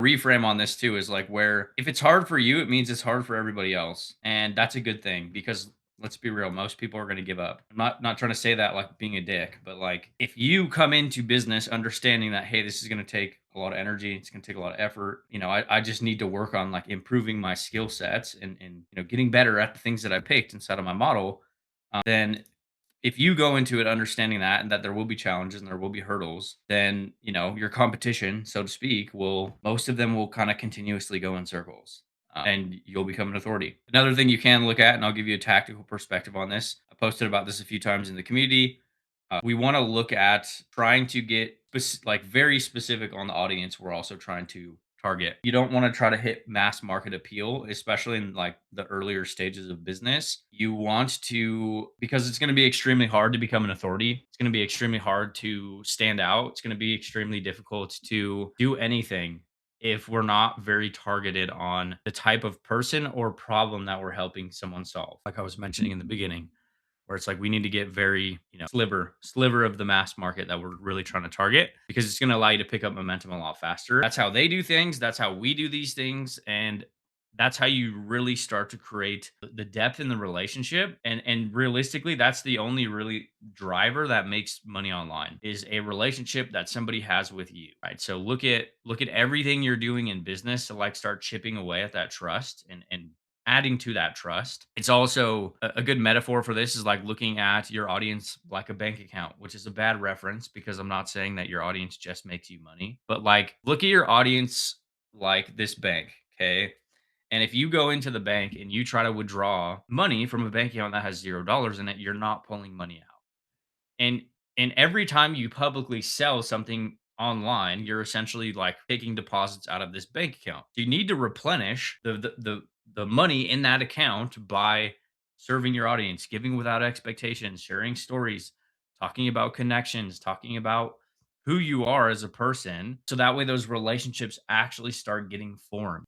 reframe on this too is like where if it's hard for you, it means it's hard for everybody else. And that's a good thing because let's be real, most people are going to give up. I'm not trying to say that like being a dick, but like if you come into business understanding that hey, this is going to take a lot of energy, it's going to take a lot of effort, I just need to work on like improving my skill sets and getting better at the things that I picked inside of my model, then if you go into it understanding that and that there will be challenges and there will be hurdles, then, your competition, so to speak, most of them will kind of continuously go in circles, and you'll become an authority. Another thing you can look at, and I'll give you a tactical perspective on this. I posted about this a few times in the community. We want to look at trying to get like very specific on the audience we're also trying to target. You don't want to try to hit mass market appeal, especially in like the earlier stages of business. You want to, because it's going to be extremely hard to become an authority. It's going to be extremely hard to stand out. It's going to be extremely difficult to do anything if we're not very targeted on the type of person or problem that we're helping someone solve. Like I was mentioning in the beginning, where it's like we need to get very, sliver of the mass market that we're really trying to target because it's going to allow you to pick up momentum a lot faster. That's how they do things. That's how we do these things. And that's how you really start to create the depth in the relationship. And realistically, that's the only really driver that makes money online is a relationship that somebody has with you. Right. So look at everything you're doing in business to like start chipping away at that trust and adding to that trust. It's also a good metaphor for this is like looking at your audience like a bank account, which is a bad reference because I'm not saying that your audience just makes you money, but like look at your audience like this bank. Okay. And if you go into the bank and you try to withdraw money from a bank account that has $0 in it, you're not pulling money out. And and every time you publicly sell something online, you're essentially like taking deposits out of this bank account. You need to replenish the money in that account by serving your audience, giving without expectations, sharing stories, talking about connections, talking about who you are as a person. So that way those relationships actually start getting formed.